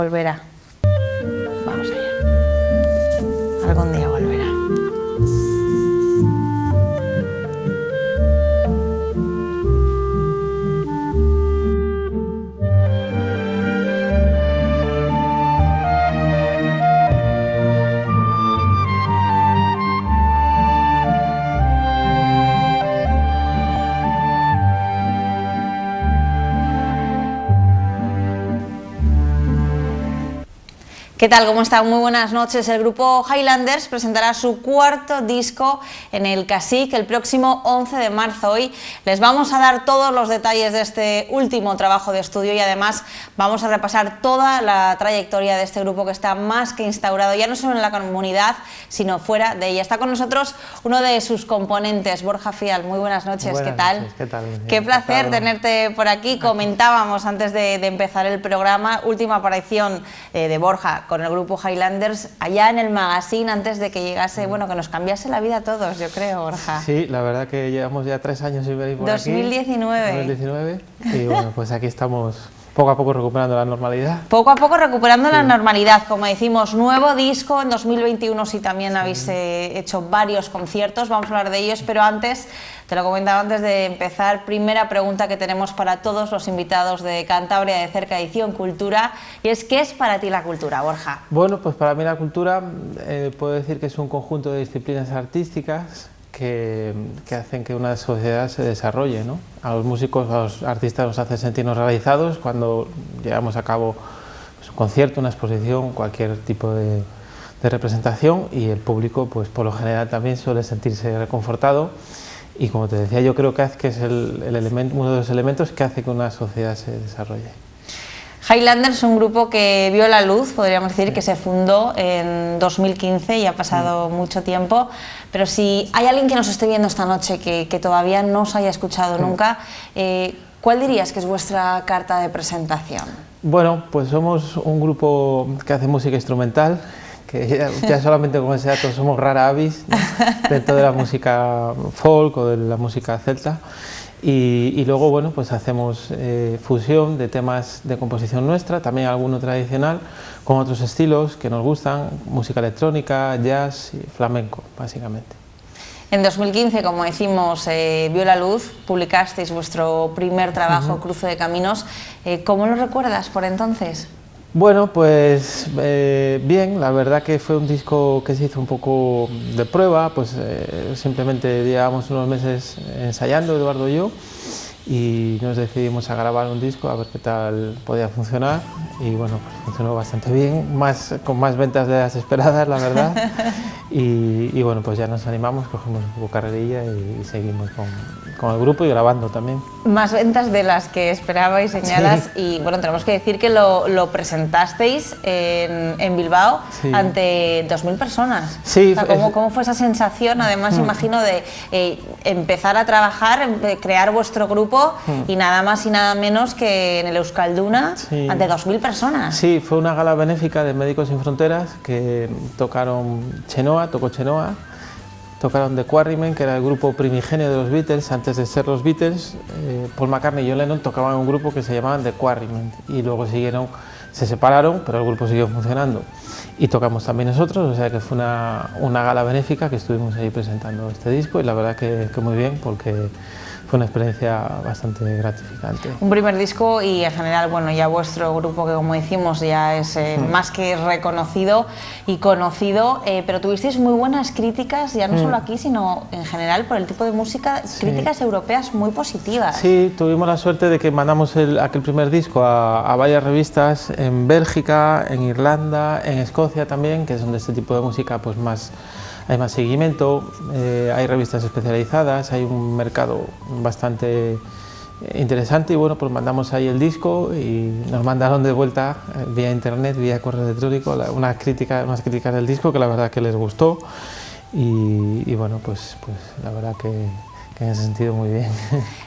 Volverá. Vamos allá. Algún día volverá. ¿Qué tal? ¿Cómo están? Muy buenas noches. El grupo Highlanders presentará su cuarto disco en el CSIC el próximo 11 de marzo. Hoy les vamos a dar todos los detalles de este último trabajo de estudio y además vamos a repasar toda la trayectoria de este grupo que está más que instaurado, ya no solo en la comunidad, sino fuera de ella. Está con nosotros uno de sus componentes, Borja Fial. Muy buenas noches. Buenas ¿Qué tal? noches. ¿Qué tal? Qué placer tenerte por aquí. Comentábamos antes de empezar el programa, última aparición de Borja con el grupo Highlanders allá en el magazine antes de que llegase, bueno, que nos cambiase la vida a todos, yo creo, Borja. Sí, la verdad que llevamos ya 3 años sin venir por 2019. aquí. 2019. Y bueno, pues aquí estamos poco a poco recuperando la normalidad. Poco a poco recuperando la normalidad, como decimos, nuevo disco en 2021, sí también habéis hecho varios conciertos, vamos a hablar de ellos, pero antes, te lo comentaba antes de empezar, primera pregunta que tenemos para todos los invitados de Cantabria de Cerca, Edición Cultura, y es, ¿qué es para ti la cultura, Borja? Bueno, pues para mí la cultura, puedo decir que es un conjunto de disciplinas artísticas que hacen que una sociedad se desarrolle, ¿no? A los músicos, a los artistas nos hace sentirnos realizados cuando llevamos a cabo un concierto, una exposición, cualquier tipo de representación, y el público, pues por lo general también suele sentirse reconfortado. Y como te decía, yo creo que es uno de los elementos que hace que una sociedad se desarrolle. Highlanders es un grupo que vio la luz, podríamos decir, que se fundó en 2015 y ha pasado mucho tiempo, pero si hay alguien que nos esté viendo esta noche que todavía no os haya escuchado nunca, ¿cuál dirías que es vuestra carta de presentación? Bueno, pues somos un grupo que hace música instrumental, que ya solamente con ese dato somos rara avis, ¿no? Dentro de la música folk o de la música celta. Y luego, bueno, pues hacemos fusión de temas de composición nuestra, también alguno tradicional, con otros estilos que nos gustan, música electrónica, jazz y flamenco, básicamente. En 2015, como decimos, vio la luz, publicasteis vuestro primer trabajo, Cruce de Caminos. ¿Cómo lo recuerdas por entonces? Bueno, pues bien, la verdad que fue un disco que se hizo un poco de prueba, pues simplemente llevábamos unos meses ensayando, Eduardo y yo, y nos decidimos a grabar un disco a ver qué tal podía funcionar, y bueno, pues funcionó bastante bien, con más ventas de las esperadas, la verdad, y bueno, pues ya nos animamos, cogimos un poco carrerilla y seguimos con el grupo y grabando también. Más ventas de las que esperabais, señalas, sí. Y bueno, tenemos que decir que lo presentasteis en Bilbao, sí, ante 2.000 personas. Sí. O sea, ¿cómo fue esa sensación? Además, imagino de empezar a trabajar, crear vuestro grupo y nada más y nada menos que en el Euskalduna, sí, ante 2.000 personas. Sí, fue una gala benéfica de Médicos Sin Fronteras que tocó Chenoa, tocaron The Quarrymen, que era el grupo primigenio de los Beatles. Antes de ser los Beatles, Paul McCartney y John Lennon tocaban un grupo que se llamaban The Quarrymen y luego se separaron, pero el grupo siguió funcionando. Y tocamos también nosotros, o sea que fue una gala benéfica que estuvimos ahí presentando este disco, y la verdad que muy bien, porque fue una experiencia bastante gratificante. Un primer disco y en general, bueno, ya vuestro grupo, que como decimos ya es más que reconocido y conocido, pero tuvisteis muy buenas críticas, ya no solo aquí, sino en general por el tipo de música, sí, críticas europeas muy positivas. Sí, tuvimos la suerte de que mandamos aquel primer disco a varias revistas en Bélgica, en Irlanda, en Escocia también, que es donde este tipo de música pues hay más seguimiento, hay revistas especializadas, hay un mercado bastante interesante, y bueno, pues mandamos ahí el disco y nos mandaron de vuelta vía internet, vía correo electrónico, unas críticas del disco que la verdad que les gustó, y bueno, pues la verdad que en ese sentido muy bien.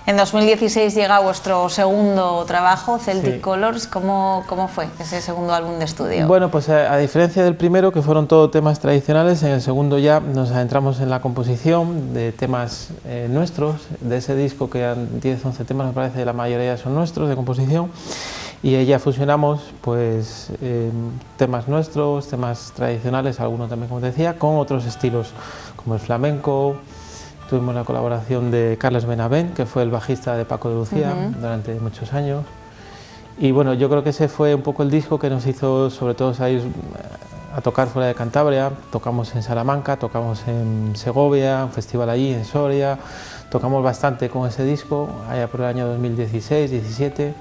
En 2016 llega vuestro segundo trabajo, Celtic Colors. ¿Cómo fue ese segundo álbum de estudio? Bueno, pues a diferencia del primero, que fueron todo temas tradicionales, en el segundo ya nos adentramos en la composición de temas nuestros, de ese disco que eran 10-11 temas, me parece, la mayoría son nuestros de composición. y ella fusionamos pues temas nuestros, temas tradicionales, algunos también como te decía, con otros estilos como el flamenco. Tuvimos la colaboración de Carles Benavent, que fue el bajista de Paco de Lucía durante muchos años. Y bueno, yo creo que ese fue un poco el disco que nos hizo sobre todo salir a tocar fuera de Cantabria. Tocamos en Salamanca, tocamos en Segovia, un festival allí, en Soria. Tocamos bastante con ese disco, allá por el año 2016-17.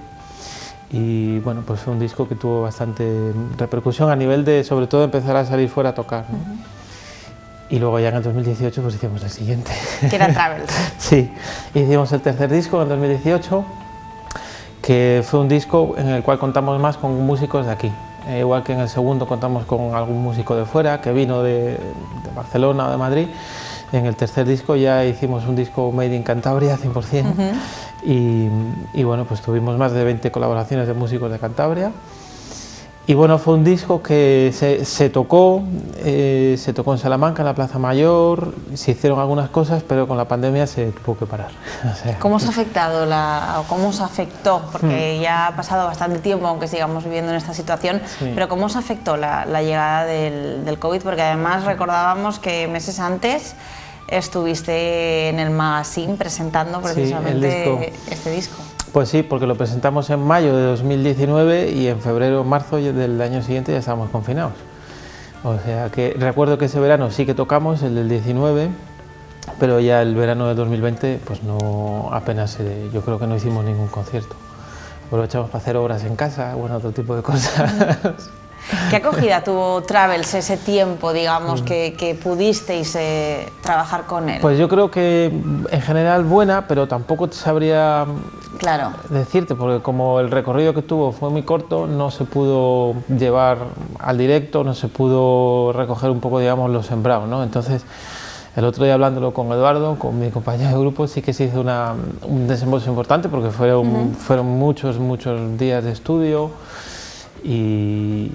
Y bueno, pues fue un disco que tuvo bastante repercusión a nivel de, sobre todo, empezar a salir fuera a tocar, ¿no? Y luego ya en el 2018 pues hicimos el siguiente. Que era Travels. Sí, hicimos el tercer disco en 2018, que fue un disco en el cual contamos más con músicos de aquí. Igual que en el segundo contamos con algún músico de fuera, que vino de Barcelona o de Madrid. En el tercer disco ya hicimos un disco made in Cantabria 100%. Y bueno, pues tuvimos más de 20 colaboraciones de músicos de Cantabria. Y bueno, fue un disco que se tocó en Salamanca, en la Plaza Mayor, se hicieron algunas cosas, pero con la pandemia se tuvo que parar. O sea, ¿Cómo os ha afectado cómo os afectó? Porque ya ha pasado bastante tiempo, aunque sigamos viviendo en esta situación, pero ¿cómo os afectó la llegada del COVID? Porque además recordábamos que meses antes estuviste en el magazine presentando precisamente este disco. Pues sí, porque lo presentamos en mayo de 2019 y en febrero o marzo del año siguiente ya estábamos confinados. O sea que recuerdo que ese verano sí que tocamos, el del 19, pero ya el verano del 2020 pues no, apenas, yo creo que no hicimos ningún concierto. Aprovechamos para hacer obras en casa, bueno, otro tipo de cosas. ¿Qué acogida tuvo Travels ese tiempo, digamos, que pudisteis trabajar con él? Pues yo creo que en general buena, pero tampoco te sabría decirte, porque como el recorrido que tuvo fue muy corto, no se pudo llevar al directo, no se pudo recoger un poco, digamos, lo sembrado, ¿no? Entonces, el otro día hablándolo con Eduardo, con mi compañero de grupo, sí que se hizo un desembolso importante, porque fueron muchos días de estudio. Y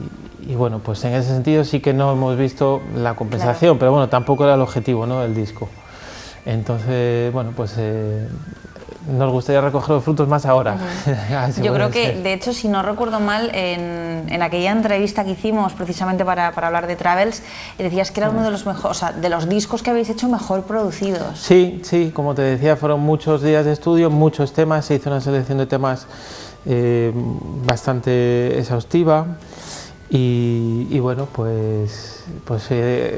bueno, pues en ese sentido sí que no hemos visto la compensación, pero bueno, tampoco era el objetivo, ¿no?, del disco. Entonces, bueno, pues nos gustaría recoger los frutos más ahora. Yo creo que, de hecho, si no recuerdo mal, en aquella entrevista que hicimos precisamente para hablar de Travels, decías que era uno de los mejores, o sea, de los discos que habéis hecho mejor producidos. Sí, sí, como te decía, fueron muchos días de estudio, muchos temas, se hizo una selección de temas bastante exhaustiva y bueno, pues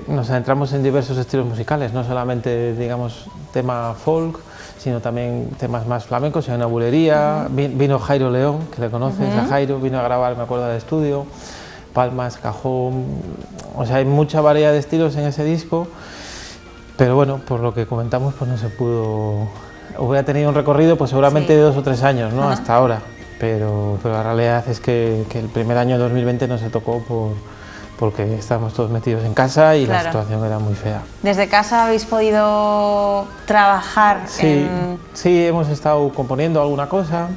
nos adentramos en diversos estilos musicales, no solamente, digamos, tema folk, sino también temas más flamencos. Hay una bulería, vino Jairo León, que le conoces, a Jairo, vino a grabar, me acuerdo, del estudio, palmas, cajón, o sea, hay mucha variedad de estilos en ese disco, pero bueno, por lo que comentamos, pues no se pudo, hubiera tenido un recorrido pues seguramente de 2 o 3 años, ¿no?, hasta ahora. Pero la realidad es que el primer año de 2020 no se tocó porque estábamos todos metidos en casa y la situación era muy fea. ¿Desde casa habéis podido trabajar? Sí, hemos estado componiendo alguna cosa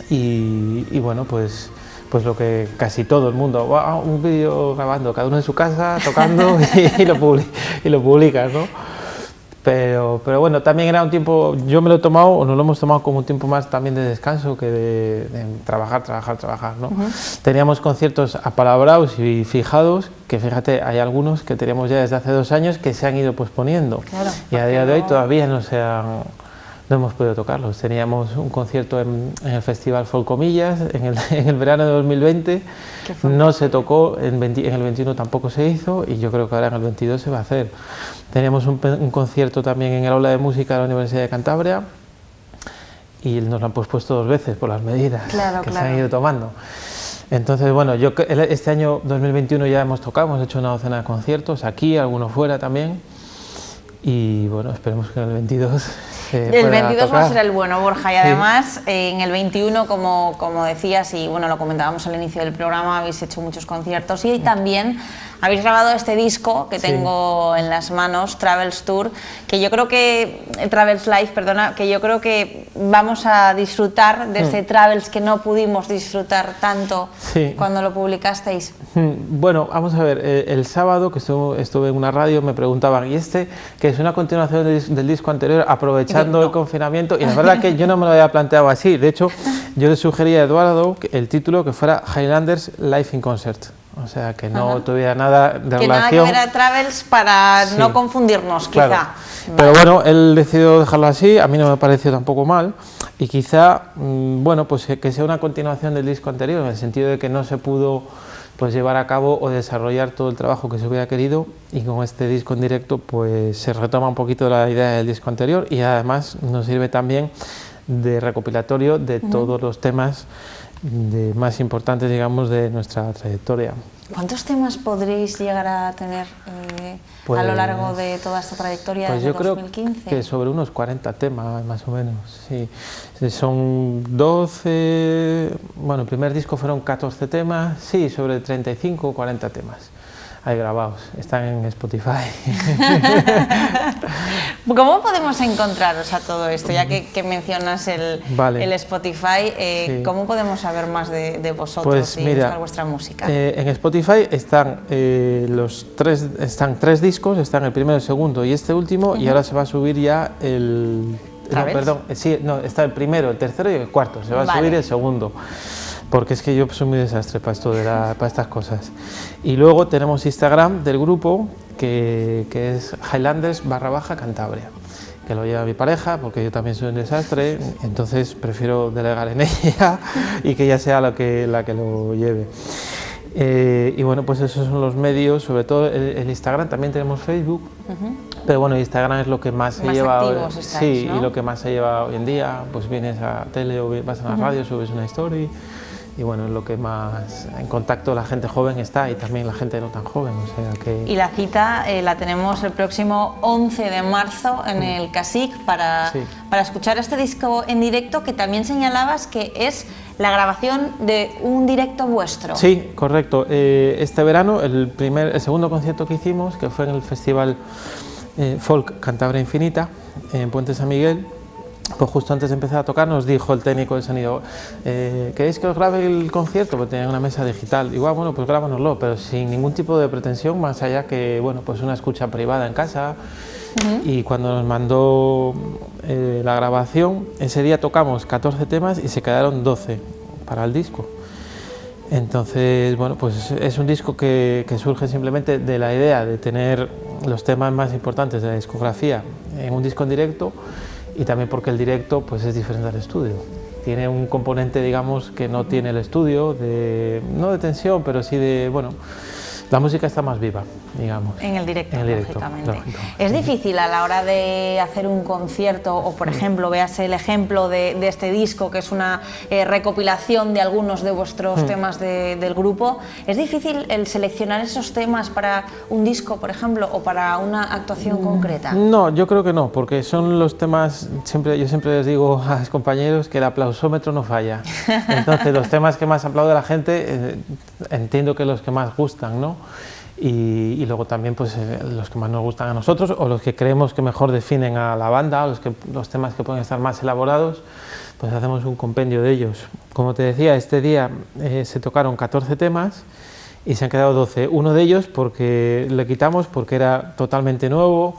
y bueno, pues lo que casi todo el mundo, un vídeo grabando, cada uno en su casa, tocando y lo publicas, ¿no? Pero bueno, también era un tiempo, yo me lo he tomado, o nos lo hemos tomado como un tiempo más también de descanso que de trabajar, ¿no? Teníamos conciertos apalabrados y fijados, que fíjate, hay algunos que teníamos ya desde hace 2 años que se han ido posponiendo. Y a día de hoy todavía no hemos podido tocarlos. Teníamos un concierto en el Festival Folcomillas en el verano de 2020, no se tocó, en el 21 tampoco se hizo y yo creo que ahora en el 22 se va a hacer. Teníamos un concierto también en el Aula de Música de la Universidad de Cantabria y nos lo han pospuesto 2 veces por las medidas que se han ido tomando. Entonces, bueno, este año 2021 ya hemos tocado, hemos hecho una docena de conciertos aquí, algunos fuera también y bueno, esperemos que en el 22 el 22 va a ser el bueno, Borja, y además en el 21, como decías, y bueno, lo comentábamos al inicio del programa, habéis hecho muchos conciertos y también habéis grabado este disco que tengo en las manos, Travels Tour, que yo creo que, Travels Live, perdona, que yo creo que vamos a disfrutar de ese Travels que no pudimos disfrutar tanto cuando lo publicasteis. Bueno, vamos a ver, el sábado que estuve en una radio me preguntaban, ¿y este, que es una continuación del disco anterior, aprovechando aprovechando el confinamiento, y la verdad que yo no me lo había planteado así. De hecho, yo le sugería a Eduardo el título que fuera Highlanders Live in Concert, o sea, que no tuviera nada de relación. Nada que ver a Travels para no confundirnos, quizá. Claro. Pero bueno, él decidió dejarlo así, a mí no me pareció tampoco mal, y quizá, bueno, pues que sea una continuación del disco anterior, en el sentido de que no se pudo pues llevar a cabo o desarrollar todo el trabajo que se hubiera querido, y con este disco en directo pues se retoma un poquito la idea del disco anterior, y además nos sirve también de recopilatorio de todos los temas más importantes, digamos, de nuestra trayectoria. ¿Cuántos temas podréis llegar a tener a lo largo de toda esta trayectoria pues desde yo creo 2015? que sobre unos 40 temas, más o menos, sí. Son 12, bueno, el primer disco fueron 14 temas, sí, sobre 35 o 40 temas. Hay grabados, están en Spotify. ¿Cómo podemos encontraros a todo esto? Ya que mencionas el Spotify, ¿cómo podemos saber más de vosotros pues y buscar vuestra música? En Spotify están tres discos, están el primero, el segundo y este último, y ahora se va a subir ya el... No, perdón, sí, no, está el primero, el tercero y el cuarto, se va a subir el segundo. Porque es que yo soy muy desastre para esto para estas cosas. Y luego tenemos Instagram del grupo, que es Highlanders_Cantabria, que lo lleva mi pareja, porque yo también soy un desastre, entonces prefiero delegar en ella y que ella sea la que lo lleve. Y bueno, pues esos son los medios, sobre todo el Instagram. También tenemos Facebook, pero bueno, Instagram es lo que más se lleva, sí, ¿no? Y lo que más se lleva hoy en día. Pues vienes a tele o vas a la radio, subes una story, y bueno, es lo que más en contacto la gente joven está, y también la gente no tan joven, o sea que... Y la cita la tenemos el próximo 11 de marzo en el CSIC para escuchar este disco en directo, que también señalabas que es la grabación de un directo vuestro. Sí, correcto. Este verano, el segundo concierto que hicimos, que fue en el Festival Folk Cantabria Infinita, en Puente San Miguel, pues justo antes de empezar a tocar nos dijo el técnico de sonido: ¿queréis que os grabe el concierto? Porque tenía una mesa digital. Igual, bueno, pues grábanoslo, pero sin ningún tipo de pretensión, más allá que, bueno, pues una escucha privada en casa. Y cuando nos mandó la grabación, ese día tocamos 14 temas y se quedaron 12 para el disco. Entonces, bueno, pues es un disco que surge simplemente de la idea de tener los temas más importantes de la discografía en un disco en directo, y también porque el directo pues es diferente al estudio. Tiene un componente, digamos, que no tiene el estudio, no de tensión, pero sí de, bueno, la música está más viva, digamos. En el directo, lógicamente. Lógico. ¿Es difícil a la hora de hacer un concierto, o por ejemplo, veas el ejemplo de este disco, que es una recopilación de algunos de vuestros temas del grupo, ¿es difícil el seleccionar esos temas para un disco, por ejemplo, o para una actuación concreta? No, yo creo que no, porque son los temas, yo siempre les digo a los compañeros que el aplausómetro no falla. Entonces, los temas que más aplaude la gente, entiendo que los que más gustan, ¿no? Y luego también pues los que más nos gustan a nosotros, o los que creemos que mejor definen a la banda, o los temas que pueden estar más elaborados, pues hacemos un compendio de ellos. Como te decía, este día se tocaron 14 temas y se han quedado 12. Uno de ellos porque le quitamos porque era totalmente nuevo,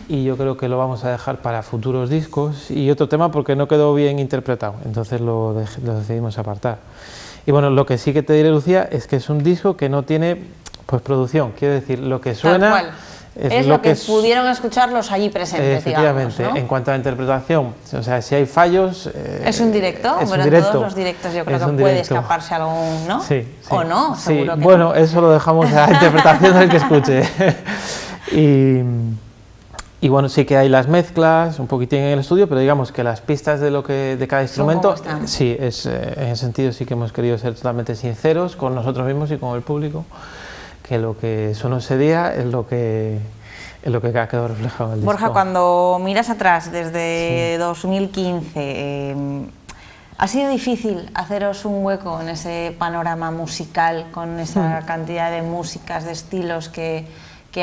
y yo creo que lo vamos a dejar para futuros discos, y otro tema porque no quedó bien interpretado, entonces lo decidimos apartar. Y bueno, lo que sí que te diré, Lucía, es que es un disco que no tiene pues producción, quiero decir, lo que suena es lo que pudieron escucharlos allí presentes, efectivamente, digamos, ¿no? En cuanto a la interpretación, o sea, si hay fallos... ¿Es un directo? Es bueno, un directo. En todos los directos yo creo que puede escaparse algún, ¿no? Sí, sí. ¿O no? Seguro que bueno, no. Eso lo dejamos a la interpretación del que escuche. Y bueno, sí que hay las mezclas un poquitín en el estudio, pero digamos que las pistas de cada instrumento, sí, en ese sentido sí que hemos querido ser totalmente sinceros con nosotros mismos y con el público, que lo que sonó ese día es lo que ha quedado reflejado en el disco. Borja, cuando miras atrás desde 2015, ¿ha sido difícil haceros un hueco en ese panorama musical, con esa cantidad de músicas, de estilos que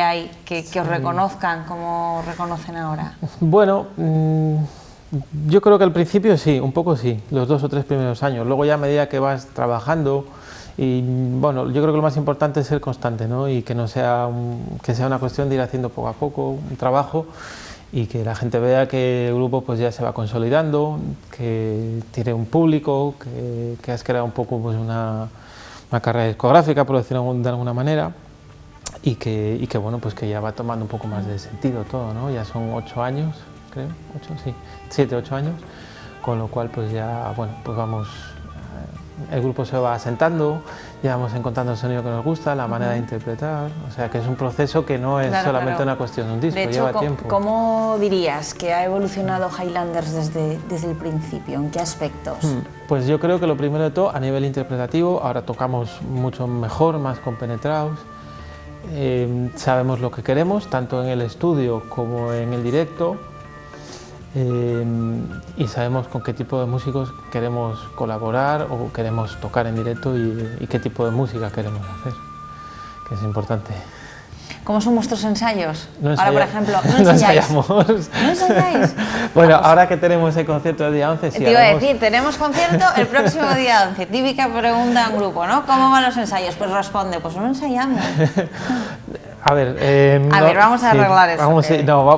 hay, que os reconozcan como reconocen ahora? Bueno, yo creo que al principio sí, un poco sí, los 2 o 3 primeros años. Luego ya a medida que vas trabajando, y bueno, yo creo que lo más importante es ser constante, ¿no? Y que no sea que sea una cuestión de ir haciendo poco a poco un trabajo, y que la gente vea que el grupo pues ya se va consolidando, que tiene un público, que has creado un poco pues una carrera discográfica, por decirlo de alguna manera, y que bueno, pues que ya va tomando un poco más de sentido todo, ¿no? Ya son 8 años, creo, 8, sí, 7, 8 años, con lo cual pues ya, bueno, pues vamos, el grupo se va asentando, ya vamos encontrando el sonido que nos gusta, la manera de interpretar, o sea que es un proceso que no es solamente una cuestión de un disco, de hecho, lleva tiempo. ¿Cómo dirías que ha evolucionado Highlanders desde el principio? ¿En qué aspectos? Pues yo creo que lo primero de todo, a nivel interpretativo, ahora tocamos mucho mejor, más compenetrados, sabemos lo que queremos, tanto en el estudio como en el directo, y sabemos con qué tipo de músicos queremos colaborar o queremos tocar en directo y qué tipo de música queremos hacer, que es importante. ¿Cómo son vuestros ensayos? No ahora, por ejemplo, no ensayamos. ¿No ensayáis? Bueno, ahora que tenemos el concierto del día 11, sí. Te iba a decir, tenemos concierto el próximo día 11. Típica pregunta en grupo, ¿no? ¿Cómo van los ensayos? Pues responde, pues no ensayamos. A ver, vamos a arreglar eso.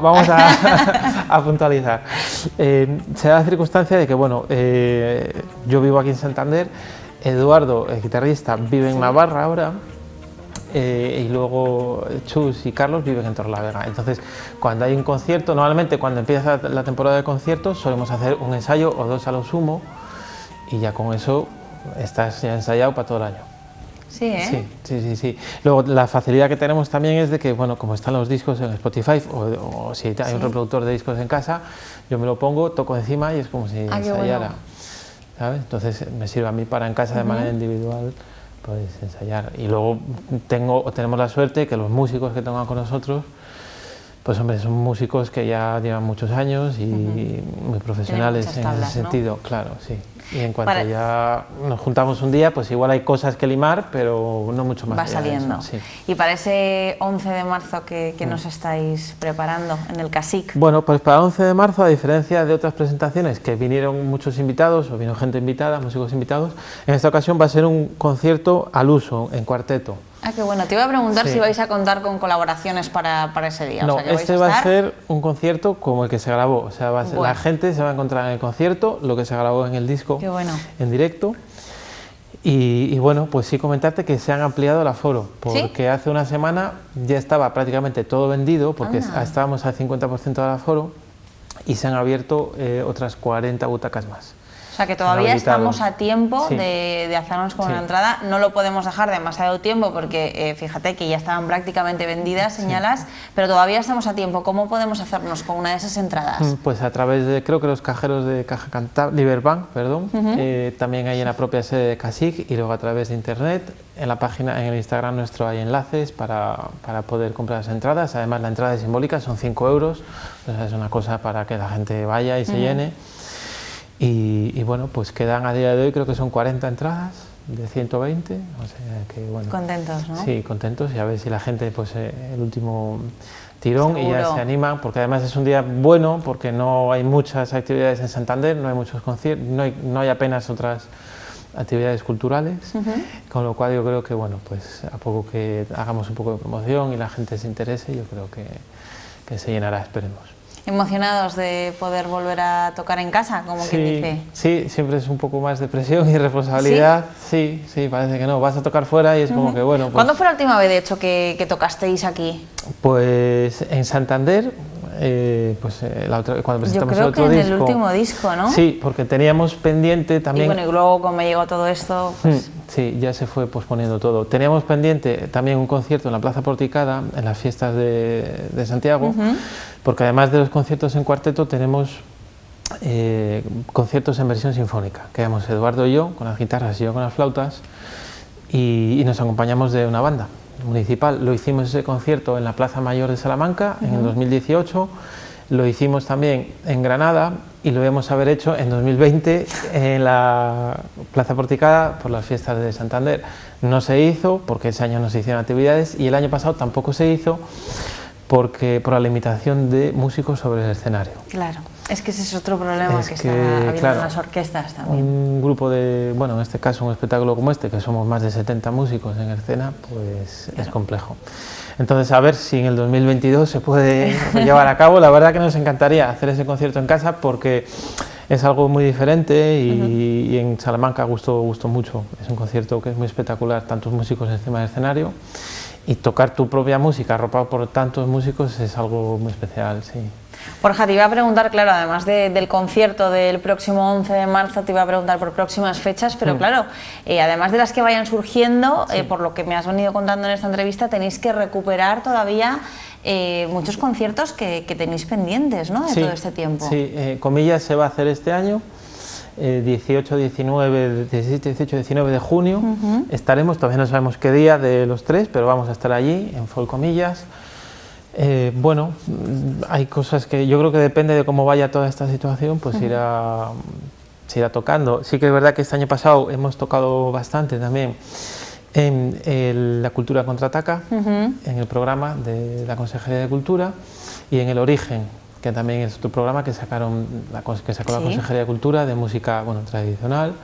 Vamos a puntualizar. Se da la circunstancia de que, bueno, yo vivo aquí en Santander, Eduardo, el guitarrista, vive en Navarra ahora, y luego Chus y Carlos viven en Torlavega. Entonces, cuando hay un concierto, normalmente cuando empieza la temporada de conciertos, solemos hacer un ensayo o 2 a lo sumo, y ya con eso estás ya ensayado para todo el año. Sí, ¿eh? Sí. Luego, la facilidad que tenemos también es de que, bueno, como están los discos en Spotify, o si hay un reproductor de discos en casa, yo me lo pongo, toco encima y es como si ensayara. Bueno. ¿Sabes? Entonces, me sirve a mí para en casa de manera individual, pues ensayar. Y luego tenemos la suerte que los músicos que tengan con nosotros, pues hombre, son músicos que ya llevan muchos años y muy profesionales en ese sentido, ¿no? Claro, sí. Y en cuanto ya nos juntamos un día, pues igual hay cosas que limar, pero no mucho más. Va saliendo. Sí. Y para ese 11 de marzo que nos estáis preparando en el CSIC. Bueno, pues para el 11 de marzo, a diferencia de otras presentaciones que vinieron muchos invitados, o vino gente invitada, músicos invitados, en esta ocasión va a ser un concierto al uso, en cuarteto. Ah, qué bueno. Te iba a preguntar si vais a contar con colaboraciones para ese día. No, o sea, que este va a ser un concierto como el que se grabó. O sea, la gente se va a encontrar en el concierto, lo que se grabó en el disco, en directo. Y bueno, pues sí comentarte que se han ampliado el aforo, porque hace una semana ya estaba prácticamente todo vendido, porque estábamos al 50% del aforo, y se han abierto otras 40 butacas más. O sea que todavía estamos a tiempo de hacernos con una entrada. No lo podemos dejar demasiado tiempo porque fíjate que ya estaban prácticamente vendidas, señalas, pero todavía estamos a tiempo. ¿Cómo podemos hacernos con una de esas entradas? Pues a través de, creo que los cajeros de Caja Cantabria, Liberbank, perdón, también hay en la propia sede de CSIC, y luego a través de internet, en la página, en el Instagram nuestro hay enlaces para poder comprar las entradas. Además la entrada es simbólica, son 5 euros, o sea, es una cosa para que la gente vaya y se llene. Y bueno, pues quedan a día de hoy, creo que son 40 entradas de 120, o sea que bueno. Contentos, ¿no? Sí, contentos, y a ver si la gente, pues el último tirón, y ya se anima, porque además es un día bueno, porque no hay muchas actividades en Santander, no hay muchos conciertos, no hay apenas otras actividades culturales, con lo cual yo creo que bueno, pues a poco que hagamos un poco de promoción y la gente se interese, yo creo que se llenará, esperemos. ¿Emocionados de poder volver a tocar en casa, como quien dice? Sí, siempre es un poco más de presión y responsabilidad. Sí, parece que no, vas a tocar fuera y es como que bueno. Pues, ¿cuándo fue la última vez, de hecho, que tocasteis aquí? Pues en Santander, cuando presentamos el otro disco. Yo creo que en el último disco, ¿no? Sí, porque teníamos pendiente también. Y bueno, y luego como llegó todo esto, pues... Sí, ya se fue posponiendo todo. Teníamos pendiente también un concierto en la Plaza Porticada, en las fiestas de Santiago, porque además de los conciertos en cuarteto tenemos conciertos en versión sinfónica, que éramos Eduardo y yo con las guitarras y yo con las flautas, y nos acompañamos de una banda municipal. Lo hicimos ese concierto en la Plaza Mayor de Salamanca en el 2018, lo hicimos también en Granada y lo íbamos a haber hecho en 2020 en la Plaza Porticada por las fiestas de Santander. No se hizo porque ese año no se hicieron actividades, y el año pasado tampoco se hizo por la limitación de músicos sobre el escenario. Claro. Es que ese es otro problema que está habiendo en las orquestas también. Un grupo de, bueno, en este caso un espectáculo como este, que somos más de 70 músicos en escena, pues es complejo. Entonces, a ver si en el 2022 se puede llevar a cabo. La verdad que nos encantaría hacer ese concierto en casa porque es algo muy diferente y en Salamanca gustó mucho. Es un concierto que es muy espectacular, tantos músicos encima del escenario, y tocar tu propia música arropado por tantos músicos es algo muy especial, sí. Borja, te iba a preguntar, claro, además del concierto del próximo 11 de marzo, te iba a preguntar por próximas fechas, pero claro, además de las que vayan surgiendo, por lo que me has venido contando en esta entrevista, tenéis que recuperar todavía muchos conciertos que tenéis pendientes, ¿no?, de todo este tiempo. Sí, Comillas se va a hacer este año, 17, 18, 19 de junio, estaremos, todavía no sabemos qué día de los tres, pero vamos a estar allí, en Folcomillas. Bueno, hay cosas que yo creo que depende de cómo vaya toda esta situación, pues se irá tocando. Sí que es verdad que este año pasado hemos tocado bastante también en la Cultura Contraataca, en el programa de la Consejería de Cultura, y en El Origen, que también es otro programa que sacó la Consejería de Cultura de música, bueno, tradicional,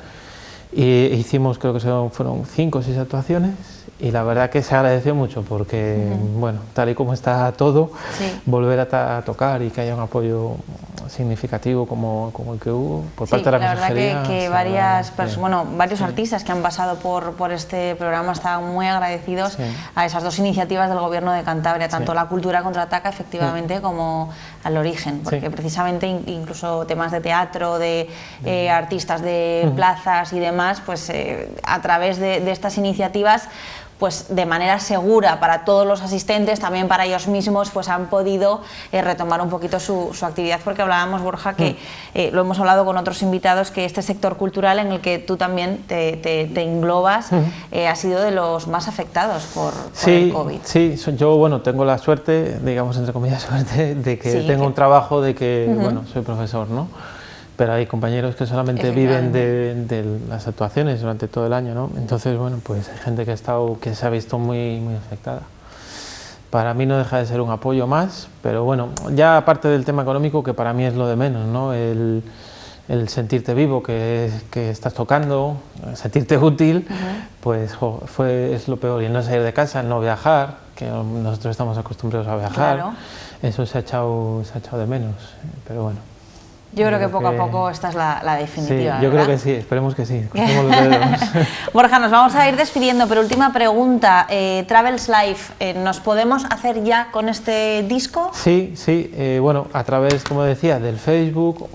y hicimos, creo que fueron 5 o 6 actuaciones, y la verdad que se agradeció mucho porque, bueno, tal y como está todo, volver a tocar y que haya un apoyo significativo como el que hubo por parte de la Consejería. La verdad que varios artistas que han pasado por este programa estaban muy agradecidos a esas dos iniciativas del Gobierno de Cantabria, tanto la Cultura Contraataca, efectivamente, como al Origen, porque precisamente incluso temas de teatro, de artistas de plazas y demás, pues a través de estas iniciativas, pues de manera segura para todos los asistentes, también para ellos mismos, pues han podido retomar un poquito su actividad, porque hablábamos, Borja, que lo hemos hablado con otros invitados, que este sector cultural en el que tú también te englobas ha sido de los más afectados por el COVID. Sí, yo, bueno, tengo la suerte, digamos entre comillas suerte, de que tengo un trabajo, de que, bueno, soy profesor, ¿no? Pero hay compañeros que solamente viven de las actuaciones durante todo el año, ¿no? Entonces, bueno, pues hay gente que se ha visto muy afectada. Para mí no deja de ser un apoyo más, pero bueno, ya aparte del tema económico, que para mí es lo de menos, ¿no? El sentirte vivo, que estás tocando, sentirte útil, pues es lo peor. Y el no salir de casa, el no viajar, que nosotros estamos acostumbrados a viajar, eso se ha echado de menos, pero bueno. Yo creo que poco a poco esta es la definitiva. Sí, yo creo que sí, esperemos que sí. Cruzamos los dedos. Borja, nos vamos a ir despidiendo, pero última pregunta, Travels Live, ¿nos podemos hacer ya con este disco? Sí, bueno, a través, como decía, del Facebook,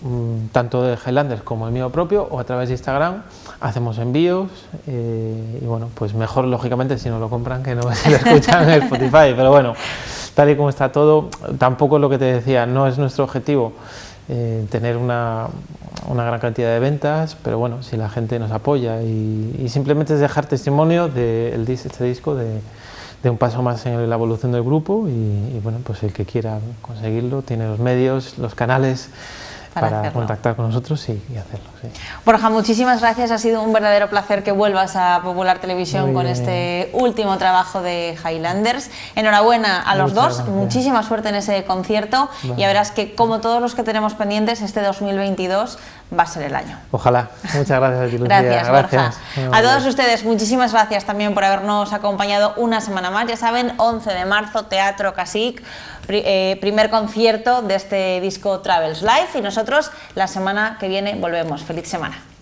tanto de Highlanders como el mío propio, o a través de Instagram, hacemos envíos, y bueno, pues mejor lógicamente si no lo compran que no si lo escuchan en Spotify, pero bueno, tal y como está todo, tampoco es lo que te decía, no es nuestro objetivo tener una gran cantidad de ventas, pero bueno, si la gente nos apoya y simplemente es dejar testimonio de este disco de un paso más en la evolución del grupo y bueno, pues el que quiera conseguirlo tiene los medios, los canales para contactar con nosotros y hacerlo. Sí. Borja, muchísimas gracias, ha sido un verdadero placer que vuelvas a Popular Televisión con este último trabajo de Highlanders. Enhorabuena a los dos, muchísima suerte en ese concierto y ya verás que, como todos los que tenemos pendientes, este 2022 va a ser el año. Ojalá. Muchas gracias a ti, Lucía. Gracias, Borja. A todos ustedes, muchísimas gracias también por habernos acompañado una semana más. Ya saben, 11 de marzo, Teatro Casic, primer concierto de este disco Travels Live, y nosotros la semana que viene volvemos. ¡Feliz semana!